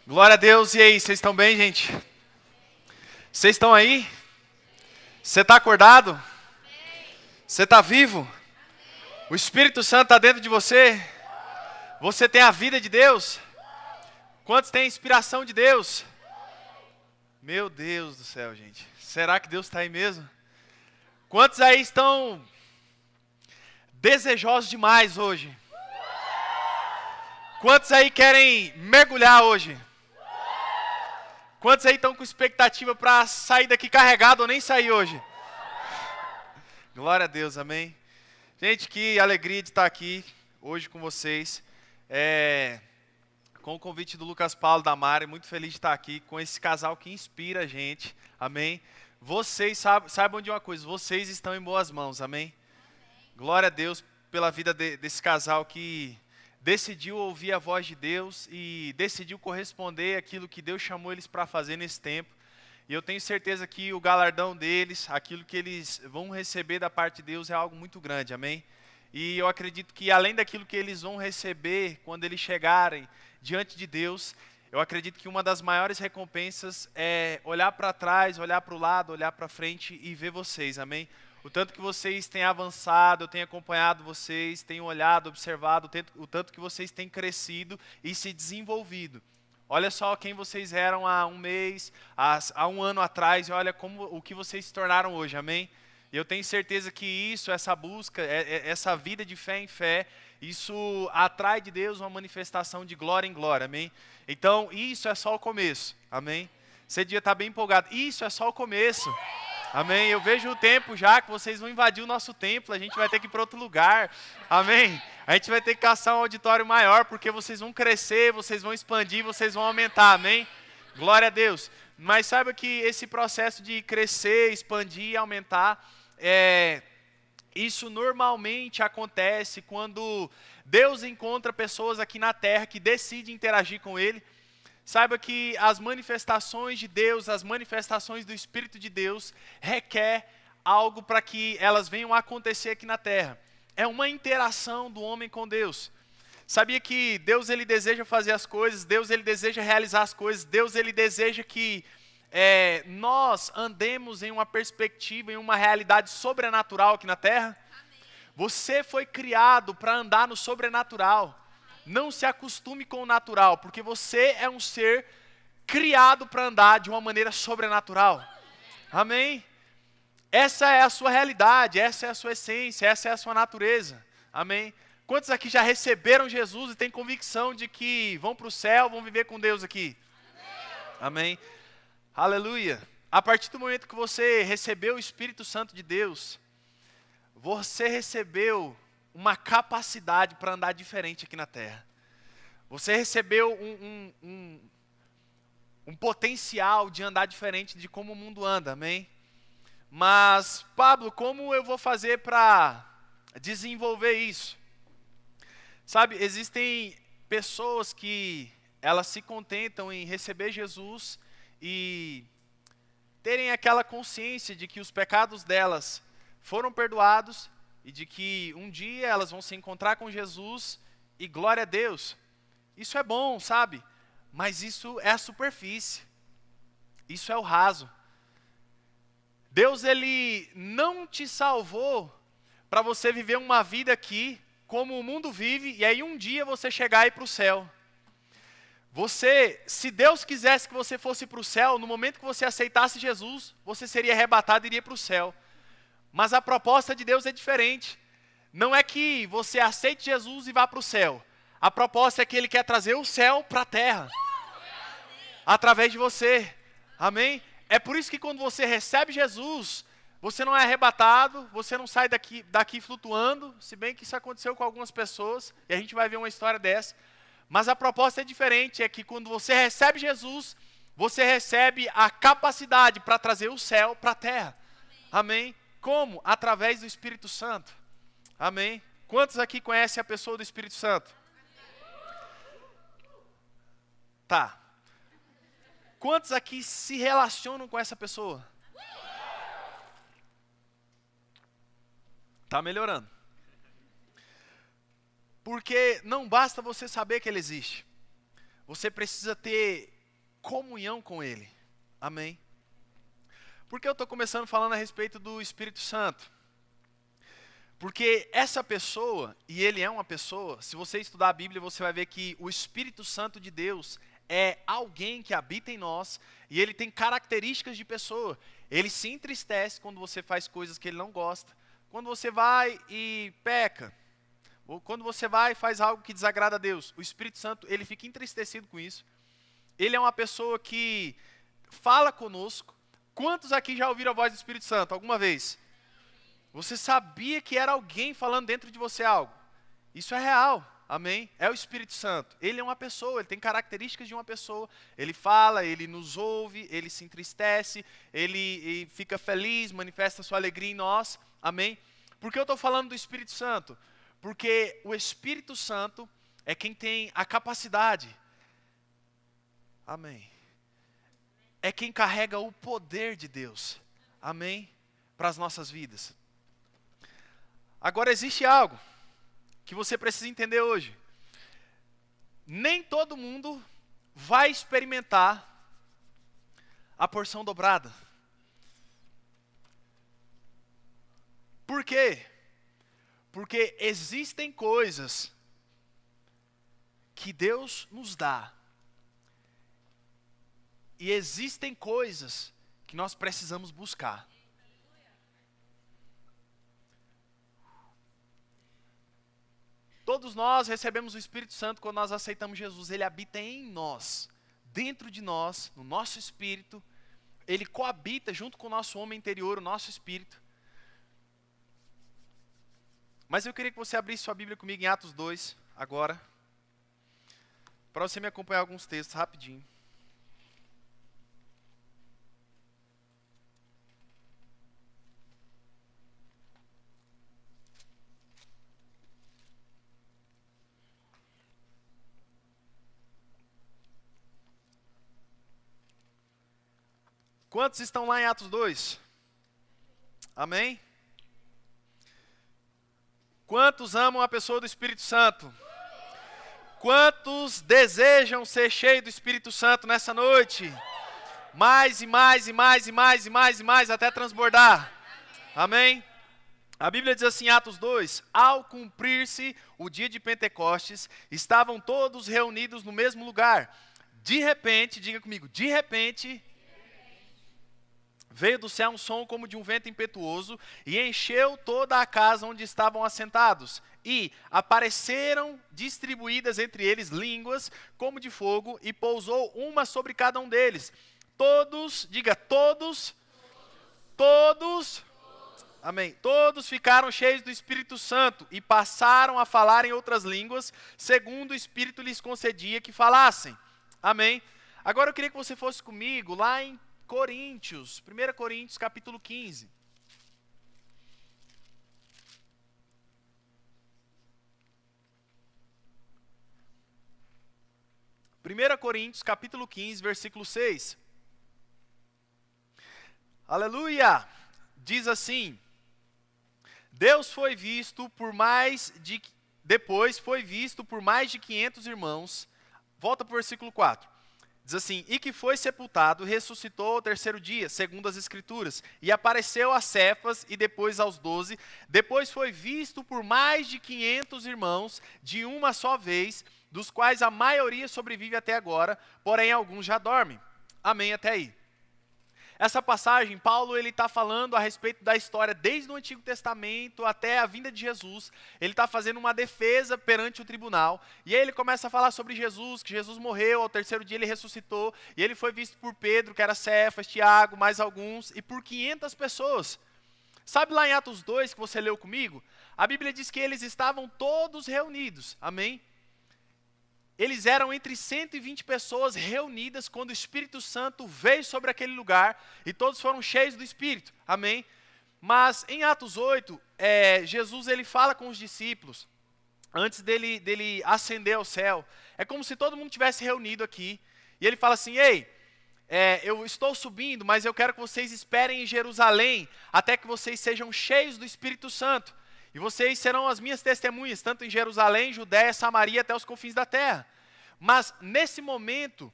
Glória a Deus, e aí, vocês estão bem, gente? Vocês estão aí? Você está acordado? Você está vivo? O Espírito Santo está dentro de você? Você tem a vida de Deus? Quantos têm a inspiração de Deus? Meu Deus do céu, gente. Será que Deus está aí mesmo? Quantos aí estão desejosos demais hoje? Quantos aí querem mergulhar hoje? Quantos aí estão com expectativa para sair daqui carregado ou nem sair hoje? Glória a Deus, amém? Gente, que alegria de estar aqui hoje com vocês. Com o convite do Lucas Paulo, da Mari, muito feliz de estar aqui com esse casal que inspira a gente, amém? Vocês saibam de uma coisa, vocês estão em boas mãos, amém? Glória a Deus pela vida desse casal que decidiu ouvir a voz de Deus e decidiu corresponder àquilo que Deus chamou eles para fazer nesse tempo. E eu tenho certeza que o galardão deles, aquilo que eles vão receber da parte de Deus é algo muito grande, amém? E eu acredito que além daquilo que eles vão receber quando eles chegarem diante de Deus, eu acredito que uma das maiores recompensas é olhar para trás, olhar para o lado, olhar para frente e ver vocês, amém? O tanto que vocês têm avançado, eu tenho acompanhado vocês, tenho olhado, observado, o tanto que vocês têm crescido e se desenvolvido. Olha só quem vocês eram há um mês, há um ano atrás, e olha o que vocês se tornaram hoje, amém? E eu tenho certeza que isso, essa busca, essa vida de fé em fé, isso atrai de Deus uma manifestação de glória em glória, amém? Então, isso é só o começo, amém? Você devia estar bem empolgado, isso é só o começo. Amém? Eu vejo o tempo já que vocês vão invadir o nosso templo, a gente vai ter que ir para outro lugar, amém? A gente vai ter que caçar um auditório maior, porque vocês vão crescer, vocês vão expandir, vocês vão aumentar, amém? Glória a Deus. Mas saiba que esse processo de crescer, expandir e aumentar, isso normalmente acontece quando Deus encontra pessoas aqui na terra que decidem interagir com Ele. Saiba que as manifestações de Deus, as manifestações do Espírito de Deus, requer algo para que elas venham a acontecer aqui na terra. É uma interação do homem com Deus. Sabia que Deus ele deseja fazer as coisas, Deus ele deseja realizar as coisas, Deus ele deseja que nós andemos em uma perspectiva, em uma realidade sobrenatural aqui na terra? Amém. Você foi criado para andar no sobrenatural. Não se acostume com o natural, porque você é um ser criado para andar de uma maneira sobrenatural. Amém? Essa é a sua realidade, essa é a sua essência, essa é a sua natureza. Amém? Quantos aqui já receberam Jesus e têm convicção de que vão para o céu, vão viver com Deus aqui? Amém? Aleluia. A partir do momento que você recebeu o Espírito Santo de Deus, você recebeu uma capacidade para andar diferente aqui na terra. Você recebeu um potencial de andar diferente de como o mundo anda, amém? Mas, Pablo, como eu vou fazer para desenvolver isso? Sabe, existem pessoas que elas se contentam em receber Jesus e terem aquela consciência de que os pecados delas foram perdoados e de que um dia elas vão se encontrar com Jesus e glória a Deus. Isso é bom, sabe? Mas isso é a superfície. Isso é o raso. Deus, ele não te salvou para você viver uma vida aqui como o mundo vive e aí um dia você chegar e ir para o céu. Se Deus quisesse que você fosse para o céu, no momento que você aceitasse Jesus, você seria arrebatado e iria para o céu. Mas a proposta de Deus é diferente. Não é que você aceite Jesus e vá para o céu. A proposta é que Ele quer trazer o céu para a terra. Através de você. Amém? É por isso que quando você recebe Jesus, você não é arrebatado, você não sai daqui flutuando, se bem que isso aconteceu com algumas pessoas, e a gente vai ver uma história dessa. Mas a proposta é diferente, é que quando você recebe Jesus, você recebe a capacidade para trazer o céu para a terra. Amém? Como? Através do Espírito Santo. Amém? Quantos aqui conhecem a pessoa do Espírito Santo? Tá. Quantos aqui se relacionam com essa pessoa? Tá melhorando. Porque não basta você saber que ele existe. Você precisa ter comunhão com Ele. Amém? Por que eu estou começando falando a respeito do Espírito Santo? Porque essa pessoa, e ele é uma pessoa, se você estudar a Bíblia, você vai ver que o Espírito Santo de Deus é alguém que habita em nós, e ele tem características de pessoa. Ele se entristece quando você faz coisas que ele não gosta, quando você vai e peca, ou quando você vai e faz algo que desagrada a Deus. O Espírito Santo, ele fica entristecido com isso. Ele é uma pessoa que fala conosco. Quantos aqui já ouviram a voz do Espírito Santo alguma vez? Você sabia que era alguém falando dentro de você algo? Isso é real, amém? É o Espírito Santo. Ele é uma pessoa, ele tem características de uma pessoa. Ele fala, ele nos ouve, ele se entristece, ele fica feliz, manifesta sua alegria em nós, amém? Por que eu estou falando do Espírito Santo? Porque o Espírito Santo é quem tem a capacidade, amém? É quem carrega o poder de Deus, amém? Para as nossas vidas. Agora existe algo que você precisa entender hoje. Nem todo mundo vai experimentar a porção dobrada. Por quê? Porque existem coisas que Deus nos dá. E existem coisas que nós precisamos buscar. Todos nós recebemos o Espírito Santo quando nós aceitamos Jesus. Ele habita em nós, dentro de nós, no nosso espírito. Ele coabita junto com o nosso homem interior, o nosso espírito. Mas eu queria que você abrisse sua Bíblia comigo em Atos 2, agora. Para você me acompanhar alguns textos rapidinho. Quantos estão lá em Atos 2? Amém? Quantos amam a pessoa do Espírito Santo? Quantos desejam ser cheios do Espírito Santo nessa noite? Mais e mais e mais e mais e mais e mais até transbordar. Amém? A Bíblia diz assim em Atos 2, ao cumprir-se o dia de Pentecostes, estavam todos reunidos no mesmo lugar. De repente, diga comigo, de repente, veio do céu um som como de um vento impetuoso e encheu toda a casa onde estavam assentados. E apareceram distribuídas entre eles línguas como de fogo e pousou uma sobre cada um deles. Todos, diga todos, amém. Todos ficaram cheios do Espírito Santo e passaram a falar em outras línguas, segundo o Espírito lhes concedia que falassem. Amém. Agora eu queria que você fosse comigo lá em Coríntios, 1 Coríntios capítulo 15. Primeira Coríntios capítulo 15, versículo 6. Aleluia! Diz assim: Deus foi visto por mais de... Depois foi visto por mais de 500 irmãos. Volta para o versículo 4. Diz assim, e que foi sepultado, ressuscitou ao terceiro dia, segundo as Escrituras, e apareceu a Cefas e depois aos 12, depois foi visto por mais de 500 irmãos, de uma só vez, dos quais a maioria sobrevive até agora, porém alguns já dormem. Amém até aí. Essa passagem, Paulo ele está falando a respeito da história desde o Antigo Testamento até a vinda de Jesus. Ele está fazendo uma defesa perante o tribunal. E aí ele começa a falar sobre Jesus, que Jesus morreu, ao terceiro dia ele ressuscitou. E ele foi visto por Pedro, que era Cefas, Tiago, mais alguns, e por 500 pessoas. Sabe lá em Atos 2, que você leu comigo? A Bíblia diz que eles estavam todos reunidos. Amém? Eles eram entre 120 pessoas reunidas quando o Espírito Santo veio sobre aquele lugar e todos foram cheios do Espírito. Amém? Mas em Atos 8, Jesus ele fala com os discípulos, antes dele ascender ao céu. É como se todo mundo tivesse reunido aqui. E ele fala assim, ei, eu estou subindo, mas eu quero que vocês esperem em Jerusalém, até que vocês sejam cheios do Espírito Santo. E vocês serão as minhas testemunhas, tanto em Jerusalém, Judéia, Samaria, até os confins da terra. Mas, nesse momento,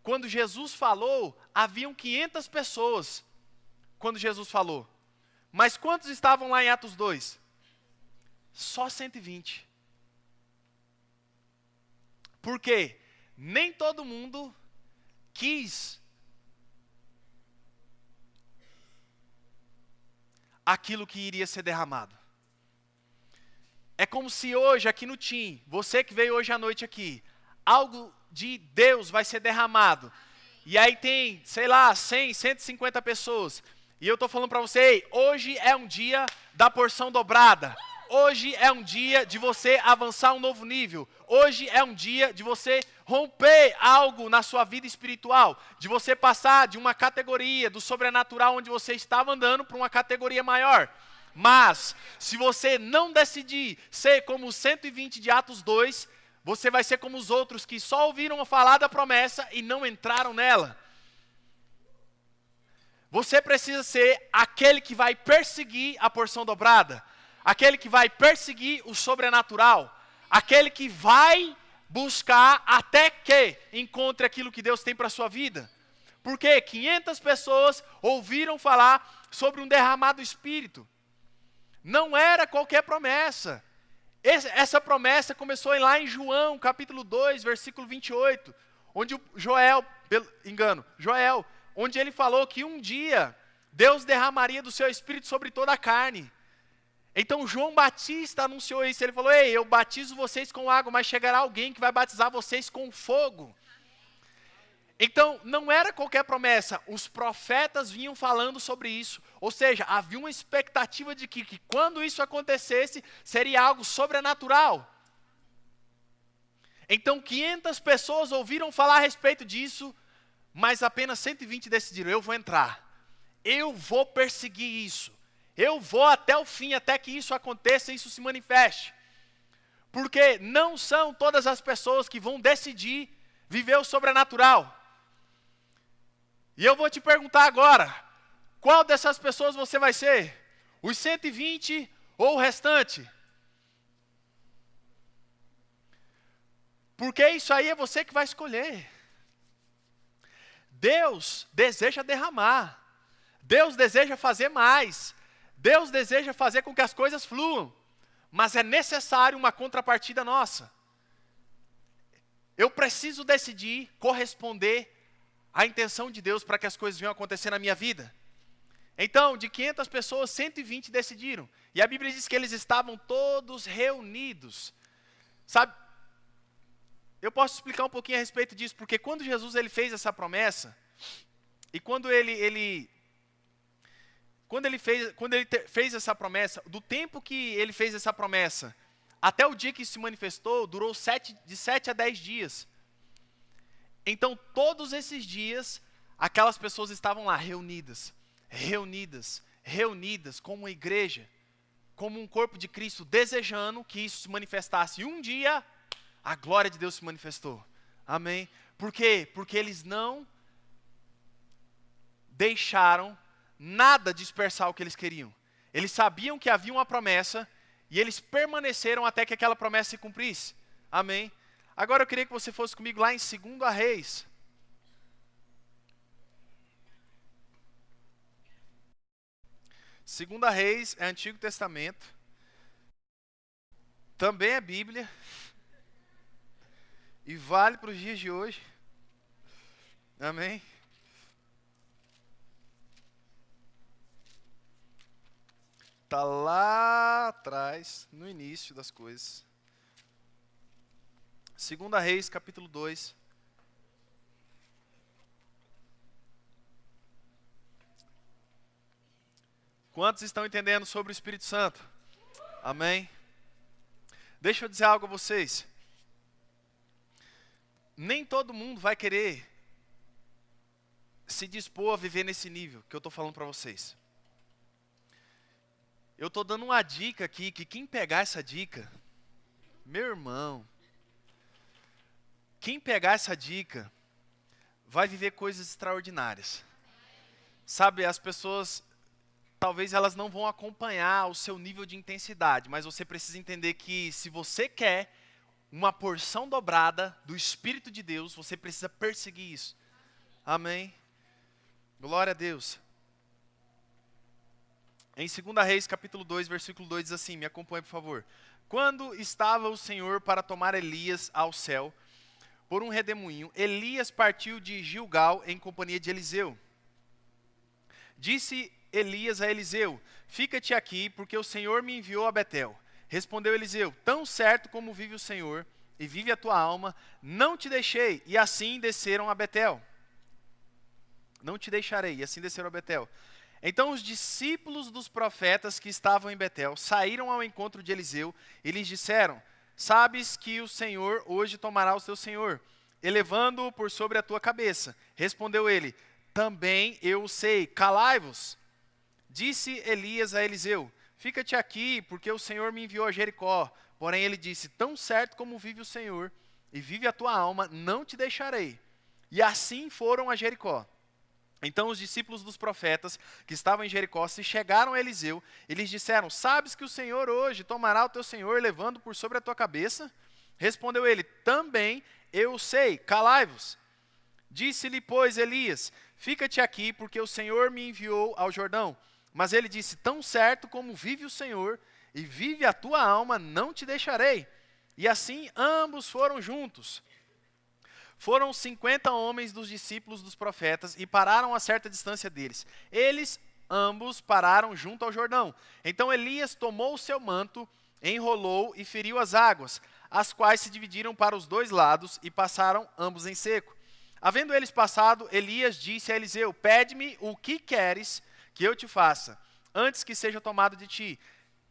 Quando Jesus falou, haviam 500 pessoas. Quando Jesus falou. Mas quantos estavam lá em Atos 2? Só 120. Por quê? Nem todo mundo quis aquilo que iria ser derramado. É como se hoje, aqui no TIM, você que veio hoje à noite aqui, algo de Deus vai ser derramado. E aí tem, sei lá, 100, 150 pessoas. E eu estou falando para você, ei, hoje é um dia da porção dobrada. Hoje é um dia de você avançar um novo nível. Hoje é um dia de você romper algo na sua vida espiritual. De você passar de uma categoria do sobrenatural onde você estava andando para uma categoria maior. Mas, se você não decidir ser como os 120 de Atos 2, você vai ser como os outros que só ouviram falar da promessa e não entraram nela. Você precisa ser aquele que vai perseguir a porção dobrada, aquele que vai perseguir o sobrenatural, aquele que vai buscar até que encontre aquilo que Deus tem para a sua vida. Porque 500 pessoas ouviram falar sobre um derramado Espírito. Não era qualquer promessa. Essa promessa começou lá em João, capítulo 2, versículo 28, onde Joel, onde ele falou que um dia Deus derramaria do seu Espírito sobre toda a carne. Então João Batista anunciou isso, ele falou, ei, eu batizo vocês com água, mas chegará alguém que vai batizar vocês com fogo. Então, não era qualquer promessa, os profetas vinham falando sobre isso. Ou seja, havia uma expectativa de que quando isso acontecesse, seria algo sobrenatural. Então, 500 pessoas ouviram falar a respeito disso, mas apenas 120 decidiram, eu vou entrar. Eu vou perseguir isso. Eu vou até o fim, até que isso aconteça e isso se manifeste. Porque não são todas as pessoas que vão decidir viver o sobrenatural. E eu vou te perguntar agora, qual dessas pessoas você vai ser? Os 120 ou o restante? Porque isso aí é você que vai escolher. Deus deseja derramar. Deus deseja fazer mais. Deus deseja fazer com que as coisas fluam. Mas é necessário uma contrapartida nossa. Eu preciso decidir corresponder à intenção de Deus para que as coisas venham acontecer na minha vida. Então, de 500 pessoas, 120 decidiram. E a Bíblia diz que eles estavam todos reunidos. Sabe, eu posso explicar um pouquinho a respeito disso, porque quando Jesus ele fez essa promessa, e quando ele fez essa promessa, do tempo que ele fez essa promessa, até o dia que isso se manifestou, durou de 7 a 10 dias. Então, todos esses dias, aquelas pessoas estavam lá, reunidas, como uma igreja, como um corpo de Cristo, desejando que isso se manifestasse. E um dia, a glória de Deus se manifestou. Amém? Por quê? Porque eles não deixaram nada dispersar o que eles queriam. Eles sabiam que havia uma promessa, e eles permaneceram até que aquela promessa se cumprisse. Amém? Agora eu queria que você fosse comigo lá em 2 Reis. 2 Reis é Antigo Testamento. Também é Bíblia. E vale para os dias de hoje. Amém? Está lá atrás, no início das coisas. 2 Reis, capítulo 2. Quantos estão entendendo sobre o Espírito Santo? Amém? Deixa eu dizer algo a vocês. Nem todo mundo vai querer se dispor a viver nesse nível que eu estou falando para vocês. Eu estou dando uma dica aqui, que quem pegar essa dica, meu irmão, quem pegar essa dica, vai viver coisas extraordinárias. Sabe, as pessoas, talvez elas não vão acompanhar o seu nível de intensidade, mas você precisa entender que se você quer uma porção dobrada do Espírito de Deus, você precisa perseguir isso. Amém. Glória a Deus. Em 2 Reis, capítulo 2, versículo 2, diz assim, me acompanhe, por favor. Quando estava o Senhor para tomar Elias ao céu, por um redemoinho, Elias partiu de Gilgal em companhia de Eliseu. Disse Elias a Eliseu, fica-te aqui, porque o Senhor me enviou a Betel. Respondeu Eliseu, tão certo como vive o Senhor, e vive a tua alma, não te deixei. E assim desceram a Betel. Não te deixarei. E assim desceram a Betel. Então os discípulos dos profetas que estavam em Betel saíram ao encontro de Eliseu e lhes disseram, sabes que o Senhor hoje tomará o teu senhor, elevando-o por sobre a tua cabeça. Respondeu ele, também eu o sei, calai-vos. Disse Elias a Eliseu, fica-te aqui, porque o Senhor me enviou a Jericó. Porém ele disse, tão certo como vive o Senhor, e vive a tua alma, não te deixarei. E assim foram a Jericó. Então os discípulos dos profetas que estavam em Jericó se chegaram a Eliseu e lhes disseram, sabes que o Senhor hoje tomará o teu senhor, levando por sobre a tua cabeça? Respondeu ele, também eu sei, calai-vos. Disse-lhe, pois, Elias, fica-te aqui, porque o Senhor me enviou ao Jordão. Mas ele disse, tão certo como vive o Senhor, e vive a tua alma, não te deixarei. E assim ambos foram juntos. Foram 50 homens dos discípulos dos profetas e pararam a certa distância deles. Eles ambos pararam junto ao Jordão. Então Elias tomou o seu manto, enrolou e feriu as águas, as quais se dividiram para os dois lados e passaram ambos em seco. Havendo eles passado, Elias disse a Eliseu, pede-me o que queres que eu te faça, antes que seja tomado de ti.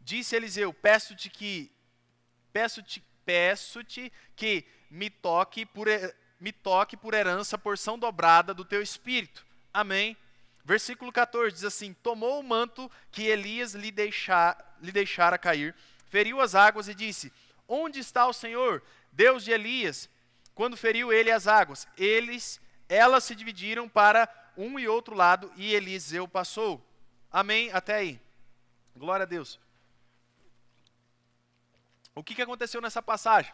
Disse Eliseu, peço-te que me toque por herança a porção dobrada do teu espírito. Amém. Versículo 14 diz assim, tomou o manto que Elias lhe deixara cair, feriu as águas e disse, onde está o Senhor, Deus de Elias? Quando feriu ele as águas, elas se dividiram para um e outro lado e Eliseu passou. Amém, até aí. Glória a Deus. O que aconteceu nessa passagem?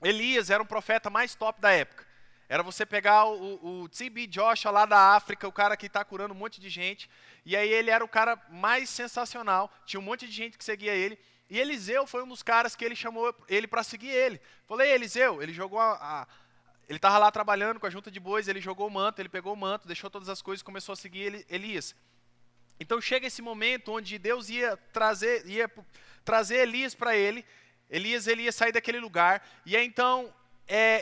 Elias era um profeta mais top da época. Era você pegar o T.B. Joshua lá da África, o cara que está curando um monte de gente. E aí ele era o cara mais sensacional. Tinha um monte de gente que seguia ele. E Eliseu foi um dos caras que ele chamou ele para seguir ele. Falei, Eliseu, ele jogou ele estava lá trabalhando com a junta de bois, ele jogou o manto, ele pegou o manto, deixou todas as coisas e começou a seguir Elias. Então chega esse momento onde Deus ia trazer Elias para ele. Elias ia sair daquele lugar, e aí então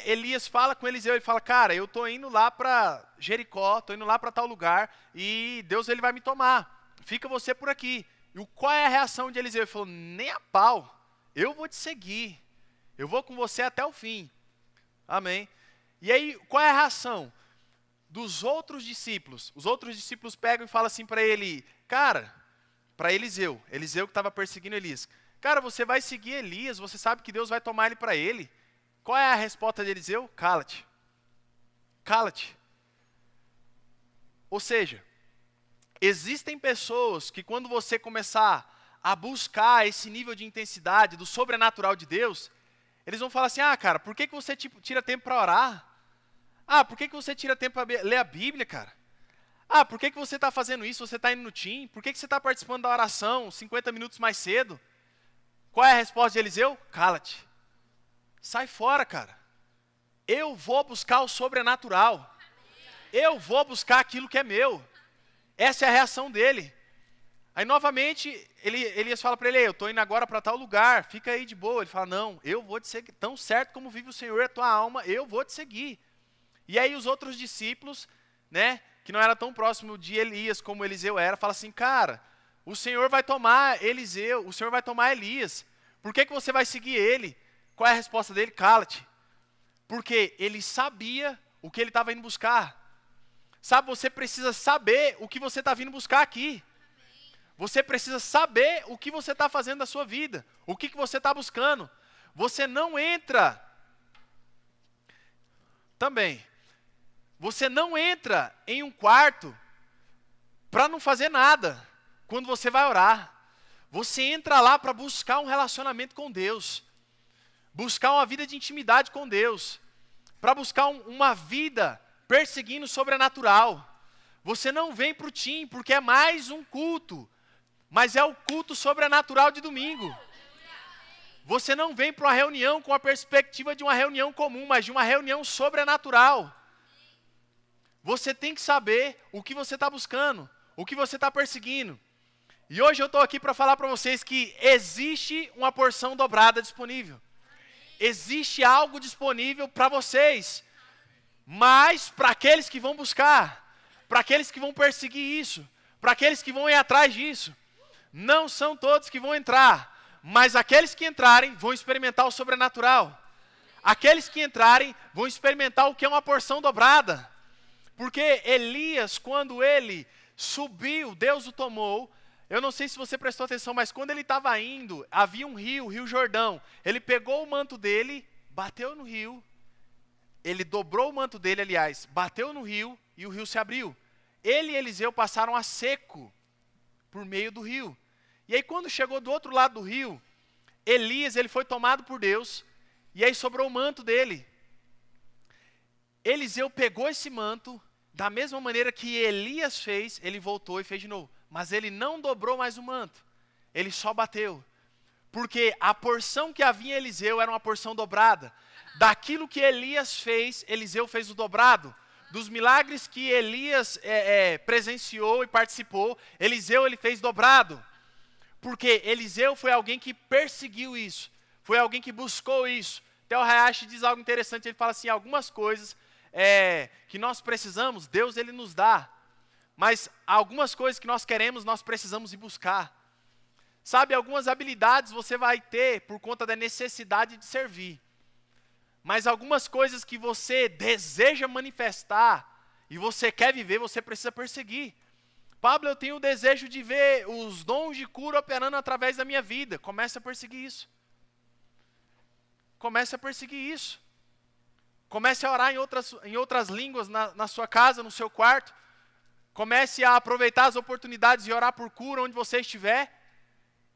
Elias fala com Eliseu, ele fala, cara, eu estou indo lá para Jericó, estou indo lá para tal lugar, e Deus ele vai me tomar, fica você por aqui. E qual é a reação de Eliseu? Ele falou, nem a pau, eu vou te seguir, eu vou com você até o fim. Amém. E aí, qual é a reação dos outros discípulos? Os outros discípulos pegam e falam assim para ele, cara, para Eliseu que estava perseguindo Elias, cara, você vai seguir Elias, você sabe que Deus vai tomar ele para ele. Qual é a resposta de Eliseu? Cala-te. Cala-te. Ou seja, existem pessoas que quando você começar a buscar esse nível de intensidade do sobrenatural de Deus, eles vão falar assim, cara, por que você tira tempo para orar? Por que você tira tempo para ler a Bíblia, cara? Por que você está fazendo isso? Você está indo no team? Por que você está participando da oração 50 minutos mais cedo? Qual é a resposta de Eliseu? Cala-te. Sai fora, cara. Eu vou buscar o sobrenatural. Eu vou buscar aquilo que é meu. Essa é a reação dele. Aí, novamente, Elias fala para ele, eu estou indo agora para tal lugar, fica aí de boa. Ele fala, não, eu vou te seguir. Tão certo como vive o Senhor, a tua alma, eu vou te seguir. E aí os outros discípulos, né, que não eram tão próximos de Elias como Eliseu era, falam assim, cara, o Senhor vai tomar Eliseu, o Senhor vai tomar Elias. Por que você vai seguir ele? Qual é a resposta dele? Cala-te. Porque ele sabia o que ele estava indo buscar. Sabe, você precisa saber o que você está vindo buscar aqui. Você precisa saber o que você está fazendo da sua vida. O que você está buscando. Você não entra. Também. Você não entra em um quarto para não fazer nada quando você vai orar. Você entra lá para buscar um relacionamento com Deus. Buscar uma vida de intimidade com Deus. Para buscar uma vida perseguindo o sobrenatural. Você não vem para o team porque é mais um culto, mas é o culto sobrenatural de domingo. Você não vem para uma reunião com a perspectiva de uma reunião comum, mas de uma reunião sobrenatural. Você tem que saber o que você está buscando, o que você está perseguindo. E hoje eu estou aqui para falar para vocês que existe uma porção dobrada disponível. Existe algo disponível para vocês, mas para aqueles que vão buscar, para aqueles que vão perseguir isso, para aqueles que vão ir atrás disso. Não são todos que vão entrar, mas aqueles que entrarem vão experimentar o sobrenatural. Aqueles que entrarem vão experimentar o que é uma porção dobrada. Porque Elias, quando ele subiu, Deus o tomou. Eu não sei se você prestou atenção, mas quando ele estava indo, havia um rio, o Rio Jordão. Ele pegou o manto dele, bateu no rio. Ele dobrou o manto dele, aliás, bateu no rio e o rio se abriu. Ele e Eliseu passaram a seco por meio do rio. E aí quando chegou do outro lado do rio, Elias, ele foi tomado por Deus, e aí sobrou o manto dele. Eliseu pegou esse manto, da mesma maneira que Elias fez, ele voltou e fez de novo. Mas ele não dobrou mais o manto, ele só bateu. Porque a porção que havia em Eliseu era uma porção dobrada. Daquilo que Elias fez, Eliseu fez o dobrado. Dos milagres que Elias presenciou e participou, Eliseu ele fez dobrado. Porque Eliseu foi alguém que perseguiu isso. Foi alguém que buscou isso. Até o Hayashi diz algo interessante, ele fala assim, algumas coisas que nós precisamos, Deus ele nos dá. Mas algumas coisas que nós queremos, nós precisamos ir buscar. Sabe, algumas habilidades você vai ter por conta da necessidade de servir. Mas algumas coisas que você deseja manifestar e você quer viver, você precisa perseguir. Pablo, eu tenho o desejo de ver os dons de cura operando através da minha vida. Comece a perseguir isso. Comece a perseguir isso. Comece a orar em outras línguas na sua casa, no seu quarto. Comece a aproveitar as oportunidades e orar por cura onde você estiver.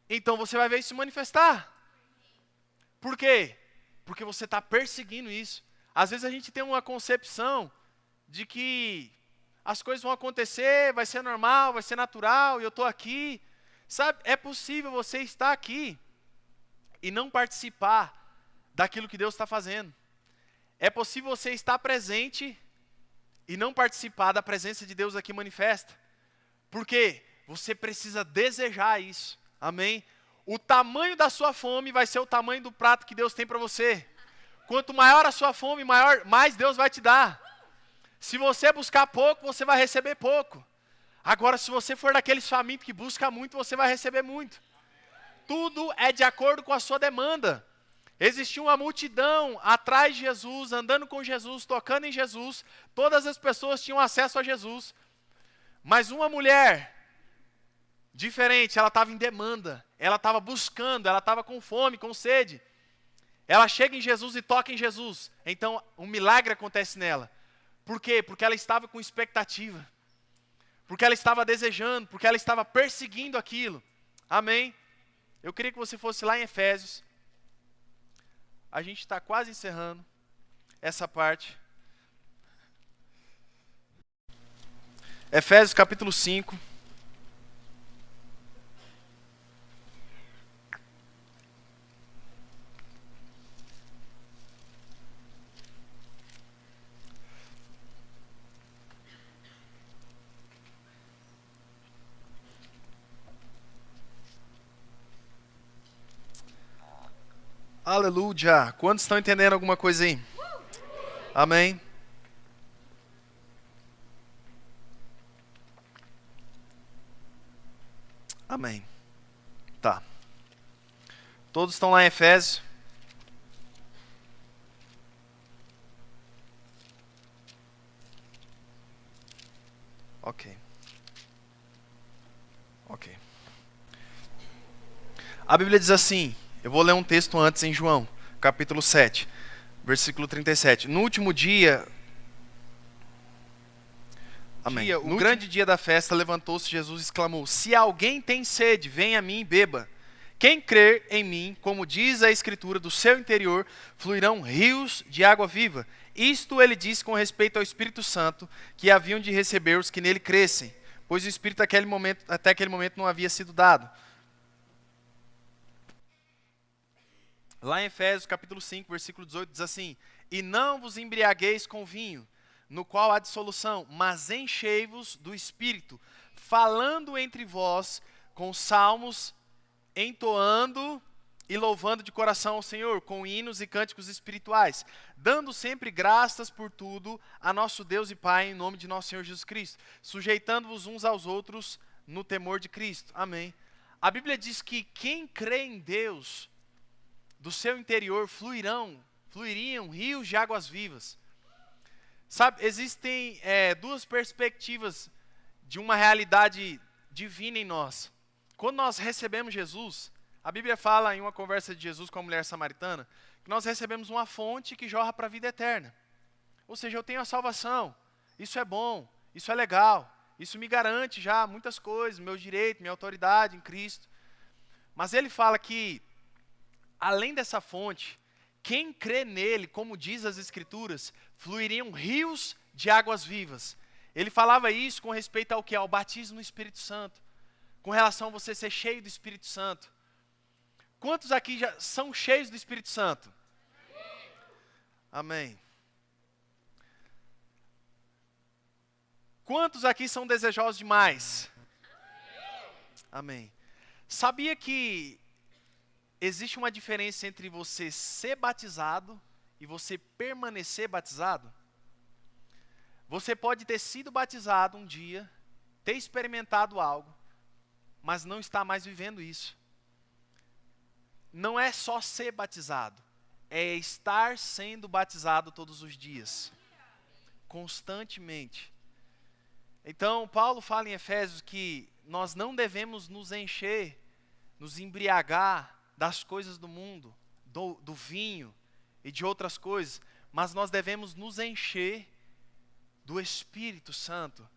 Então você vai ver isso se manifestar. Por quê? Porque você está perseguindo isso. Às vezes a gente tem uma concepção de que as coisas vão acontecer, vai ser normal, vai ser natural, e eu estou aqui. Sabe, é possível você estar aqui e não participar daquilo que Deus está fazendo. É possível você estar presente e não participar da presença de Deus aqui manifesta. Porque você precisa desejar isso. Amém? O tamanho da sua fome vai ser o tamanho do prato que Deus tem para você. Quanto maior a sua fome, mais Deus vai te dar. Se você buscar pouco, você vai receber pouco. Agora, se você for daqueles famintos que busca muito, você vai receber muito. Tudo é de acordo com a sua demanda. Existia uma multidão atrás de Jesus, andando com Jesus, tocando em Jesus. Todas as pessoas tinham acesso a Jesus. Mas uma mulher diferente, ela estava em demanda. Ela estava buscando, ela estava com fome, com sede. Ela chega em Jesus e toca em Jesus. Então, um milagre acontece nela. Por quê? Porque ela estava com expectativa. Porque ela estava desejando, porque ela estava perseguindo aquilo. Amém? Eu queria que você fosse lá em Efésios. A gente está quase encerrando essa parte. Efésios capítulo 5. Aleluia. Quantos estão entendendo alguma coisa aí? Amém. Amém. Tá. Todos estão lá em Efésios. Ok. A Bíblia diz assim, eu vou ler um texto antes em João, capítulo 7, versículo 37. No último dia, amém. No grande dia da festa, levantou-se Jesus e exclamou: se alguém tem sede, venha a mim e beba. Quem crer em mim, como diz a Escritura, do seu interior fluirão rios de água viva. Isto ele disse com respeito ao Espírito Santo, que haviam de receber os que nele crescem, pois o Espírito até aquele momento não havia sido dado. Lá em Efésios capítulo 5, versículo 18, diz assim: E não vos embriagueis com vinho, no qual há dissolução, mas enchei-vos do Espírito, falando entre vós com salmos, entoando e louvando de coração ao Senhor, com hinos e cânticos espirituais, dando sempre graças por tudo a nosso Deus e Pai, em nome de nosso Senhor Jesus Cristo, sujeitando-vos uns aos outros no temor de Cristo. Amém. A Bíblia diz que quem crê em Deus, do seu interior fluiriam rios de águas vivas. Sabe, existem duas perspectivas de uma realidade divina em nós. Quando nós recebemos Jesus, a Bíblia fala em uma conversa de Jesus com a mulher samaritana, que nós recebemos uma fonte que jorra para a vida eterna. Ou seja, eu tenho a salvação, isso é bom, isso é legal, isso me garante já muitas coisas, meu direito, minha autoridade em Cristo. Mas ele fala que, além dessa fonte, quem crê nele, como diz as Escrituras, fluiriam rios de águas vivas. Ele falava isso com respeito ao que? Ao batismo no Espírito Santo. Com relação a você ser cheio do Espírito Santo. Quantos aqui já são cheios do Espírito Santo? Amém. Quantos aqui são desejosos de mais? Amém. Sabia que existe uma diferença entre você ser batizado e você permanecer batizado? Você pode ter sido batizado um dia, ter experimentado algo, mas não está mais vivendo isso. Não é só ser batizado, é estar sendo batizado todos os dias, constantemente. Então, Paulo fala em Efésios que nós não devemos nos encher, nos embriagar das coisas do mundo, do vinho e de outras coisas, mas nós devemos nos encher do Espírito Santo.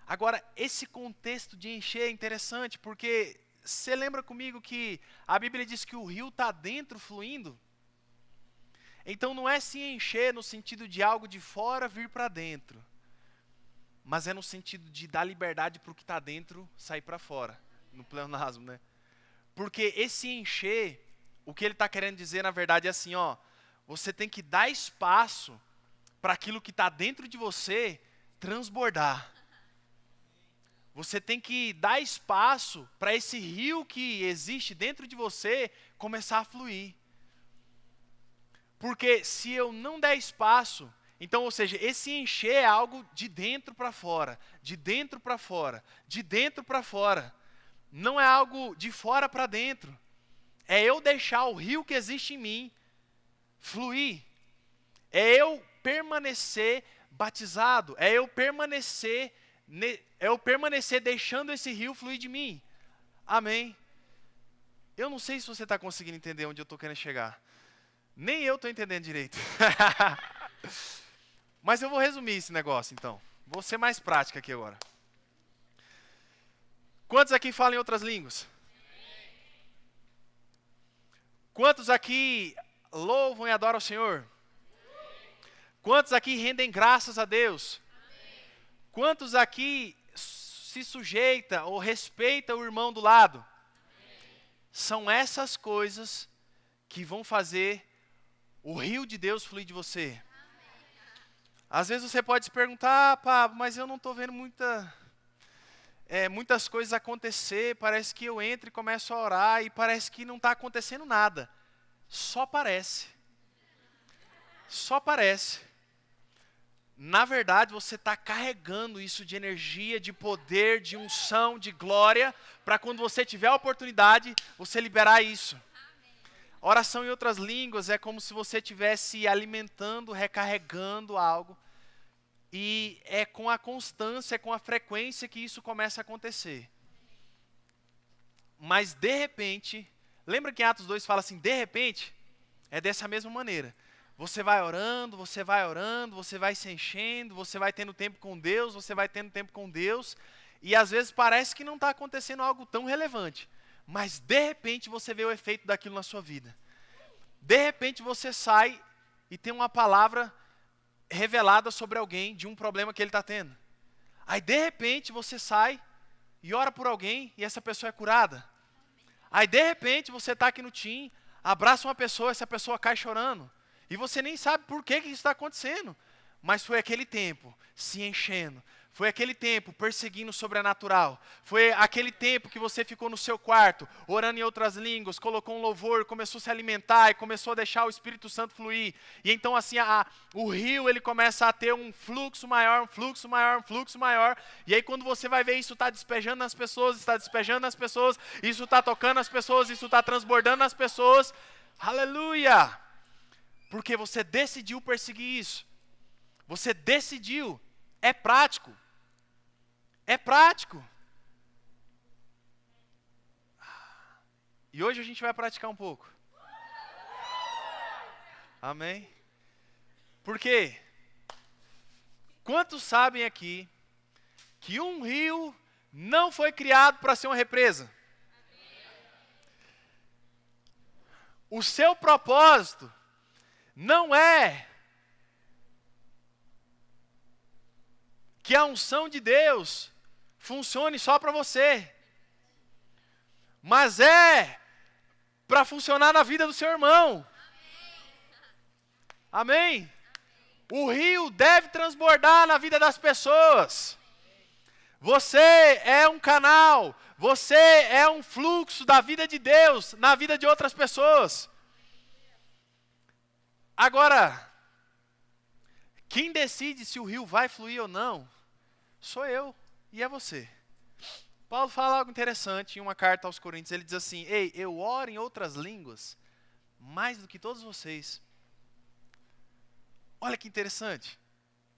Agora, esse contexto de encher é interessante, porque você lembra comigo que a Bíblia diz que o rio está dentro fluindo? Então não é se encher no sentido de algo de fora vir para dentro, mas é no sentido de dar liberdade para o que está dentro sair para fora, no pleonasmo, né? Porque esse encher, o que ele está querendo dizer na verdade é assim, ó, você tem que dar espaço para aquilo que está dentro de você transbordar. Você tem que dar espaço para esse rio que existe dentro de você começar a fluir. Porque se eu não der espaço, então, ou seja, esse encher é algo de dentro para fora, de dentro para fora, de dentro para fora. Não é algo de fora para dentro. É eu deixar o rio que existe em mim fluir. É eu permanecer batizado. É eu permanecer deixando esse rio fluir de mim. Amém. Eu não sei se você está conseguindo entender onde eu estou querendo chegar. Nem eu estou entendendo direito. Mas eu vou resumir esse negócio, então. Vou ser mais prático aqui agora. Quantos aqui falam em outras línguas? Quantos aqui louvam e adoram o Senhor? Quantos aqui rendem graças a Deus? Quantos aqui se sujeita ou respeita o irmão do lado? São essas coisas que vão fazer o rio de Deus fluir de você. Às vezes você pode se perguntar, Pablo, mas eu não estou vendo muitas coisas acontecer, parece que eu entro e começo a orar e parece que não está acontecendo nada. Só parece. Só parece. Na verdade, você está carregando isso de energia, de poder, de unção, de glória, para quando você tiver a oportunidade, você liberar isso. Oração em outras línguas é como se você estivesse alimentando, recarregando algo. E é com a constância, é com a frequência que isso começa a acontecer. Mas de repente, lembra que em Atos 2 fala assim, de repente? É dessa mesma maneira. Você vai orando, você vai se enchendo, você vai tendo tempo com Deus, e às vezes parece que não está acontecendo algo tão relevante. mas de repente você vê o efeito daquilo na sua vida. De repente você sai e tem uma palavra revelada sobre alguém de um problema que ele está tendo. Aí de repente você sai e ora por alguém e essa pessoa é curada. Aí de repente você está aqui no team, abraça uma pessoa, essa pessoa cai chorando. E você nem sabe por que isso está acontecendo. Mas foi aquele tempo se enchendo. Foi aquele tempo perseguindo o sobrenatural. Foi aquele tempo que você ficou no seu quarto, orando em outras línguas, colocou um louvor, começou a se alimentar e começou a deixar o Espírito Santo fluir. E então assim, o rio ele começa a ter um fluxo maior, um fluxo maior, um fluxo maior. E aí quando você vai ver isso está despejando nas pessoas, está despejando nas pessoas, isso está tocando as pessoas, isso está transbordando nas pessoas. Aleluia! Porque você decidiu perseguir isso. Você decidiu. É prático. É prático. E hoje a gente vai praticar um pouco. Amém? Porque quantos sabem aqui que um rio não foi criado para ser uma represa? O seu propósito não é que a unção de Deus funcione só para você, mas é para funcionar na vida do seu irmão. Amém? O rio deve transbordar na vida das pessoas. Você é um canal, você é um fluxo da vida de Deus na vida de outras pessoas. Agora, quem decide se o rio vai fluir ou não, sou eu e é você. Paulo fala algo interessante em uma carta aos Coríntios. Ele diz assim: ei, eu oro em outras línguas mais do que todos vocês. Olha que interessante.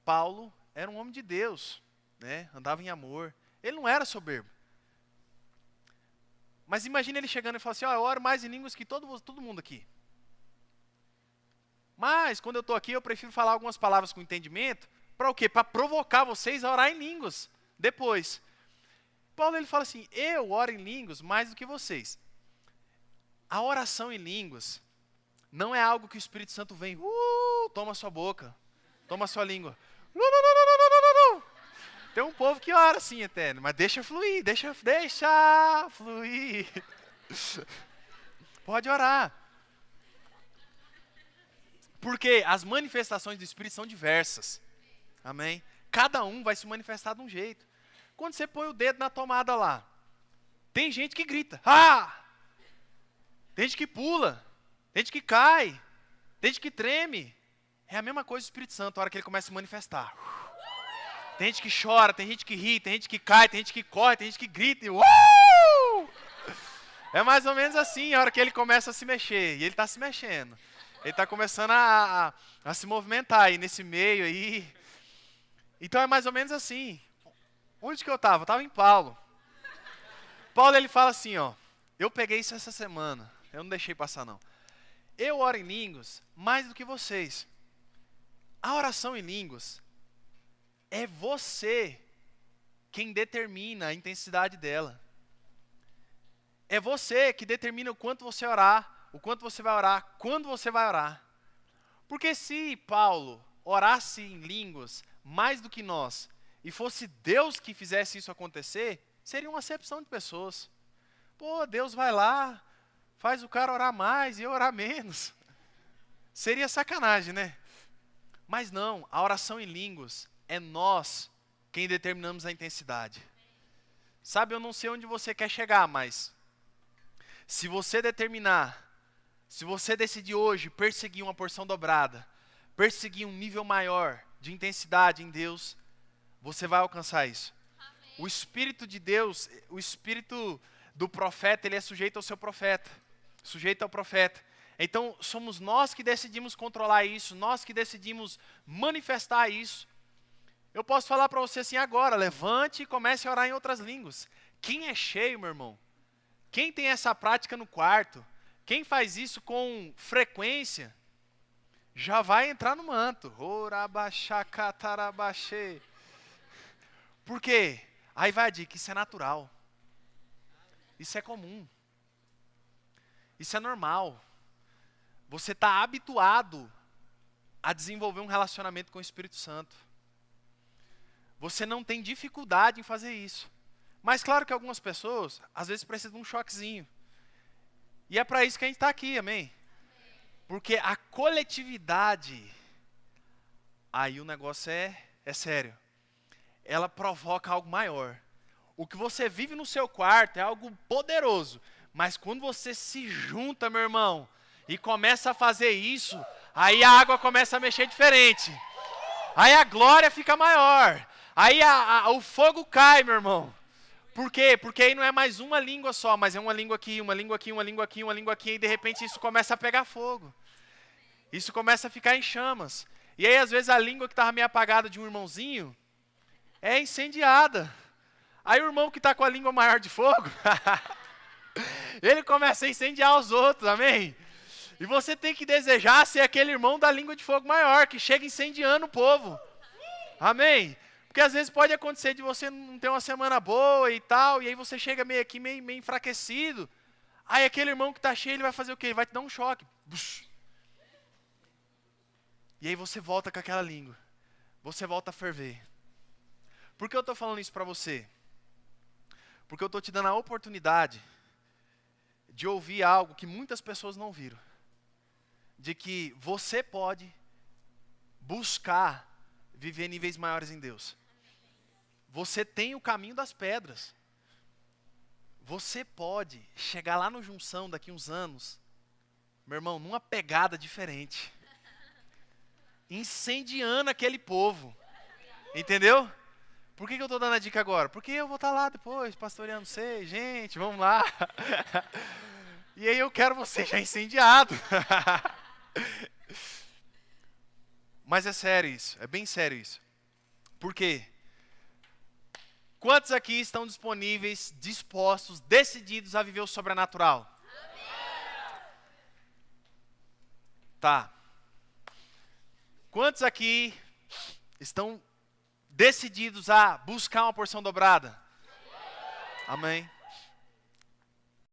Paulo era um homem de Deus, né? Andava em amor. Ele não era soberbo. Mas imagina ele chegando e falando assim: eu oro mais em línguas que todo mundo aqui. Mas quando eu estou aqui eu prefiro falar algumas palavras com entendimento. Para o quê? Para provocar vocês a orar em línguas depois. Paulo ele fala assim: eu oro em línguas mais do que vocês. A oração em línguas não é algo que o Espírito Santo vem, toma sua boca, toma sua língua. Tem um povo que ora assim até, mas deixa fluir, deixa fluir. Pode orar. Porque as manifestações do Espírito são diversas. Amém? Cada um vai se manifestar de um jeito. Quando você põe o dedo na tomada lá, tem gente que grita, tem gente que pula, tem gente que cai, tem gente que treme. É a mesma coisa do Espírito Santo, a hora que ele começa a se manifestar. Tem gente que chora, tem gente que ri, tem gente que cai, tem gente que corre, tem gente que grita. É mais ou menos assim, a hora que ele começa a se mexer, e ele está se mexendo. Ele está começando a se movimentar aí nesse meio aí. Então é mais ou menos assim. Onde que eu estava? Eu estava em Paulo. Paulo ele fala assim, eu peguei isso essa semana, eu não deixei passar não. Eu oro em línguas mais do que vocês. A oração em línguas é você quem determina a intensidade dela. É você que determina o quanto você orar, o quanto você vai orar, quando você vai orar. Porque se Paulo orasse em línguas mais do que nós, e fosse Deus que fizesse isso acontecer, seria uma acepção de pessoas. Pô, Deus vai lá, faz o cara orar mais e eu orar menos. Seria sacanagem, né? Mas não, a oração em línguas é nós quem determinamos a intensidade. Sabe, eu não sei onde você quer chegar, mas se você determinar, se você decidir hoje perseguir uma porção dobrada, perseguir um nível maior de intensidade em Deus, você vai alcançar isso. Amém. O Espírito de Deus, o Espírito do profeta, ele é sujeito ao seu profeta. Sujeito ao profeta. Então, somos nós que decidimos controlar isso, nós que decidimos manifestar isso. Eu posso falar para você assim agora, levante e comece a orar em outras línguas. Quem é cheio, meu irmão? Quem tem essa prática no quarto? Quem faz isso com frequência? Já vai entrar no manto. Orabaxacatarabaxê. Por quê? Aí vai a dica, isso é natural. Isso é comum. Isso é normal. Você está habituado a desenvolver um relacionamento com o Espírito Santo. Você não tem dificuldade em fazer isso. Mas claro que algumas pessoas, às vezes, precisam de um choquezinho. E é para isso que a gente está aqui, amém? Porque a coletividade, aí o negócio é sério. Ela provoca algo maior. O que você vive no seu quarto é algo poderoso. Mas quando você se junta, meu irmão, e começa a fazer isso, aí a água começa a mexer diferente. Aí a glória fica maior. Aí o fogo cai, meu irmão. Por quê? Porque aí não é mais uma língua só, mas é uma língua aqui, uma língua aqui, uma língua aqui, uma língua aqui, e de repente isso começa a pegar fogo. Isso começa a ficar em chamas. E aí às vezes a língua que estava meio apagada de um irmãozinho é incendiada. Aí o irmão que está com a língua maior de fogo, ele começa a incendiar os outros, amém? E você tem que desejar ser aquele irmão da língua de fogo maior, que chega incendiando o povo. Amém? Porque às vezes pode acontecer de você não ter uma semana boa e tal, e aí você chega meio aqui, meio enfraquecido. Aí aquele irmão que está cheio, ele vai fazer o quê? Ele vai te dar um choque. E aí você volta com aquela língua. Você volta a ferver. Por que eu estou falando isso para você? Porque eu estou te dando a oportunidade de ouvir algo que muitas pessoas não viram. De que você pode buscar viver níveis maiores em Deus. Você tem o caminho das pedras. Você pode chegar lá no Junção daqui uns anos, meu irmão, numa pegada diferente. Incendiando aquele povo. Entendeu? Por que eu estou dando a dica agora? Porque eu vou estar lá depois, pastoreando vocês, gente, vamos lá. E aí eu quero você já incendiado. Mas é sério isso, é bem sério isso. Por quê? Quantos aqui estão disponíveis, dispostos, decididos a viver o sobrenatural? Amém. Tá. Quantos aqui estão decididos a buscar uma porção dobrada? Amém.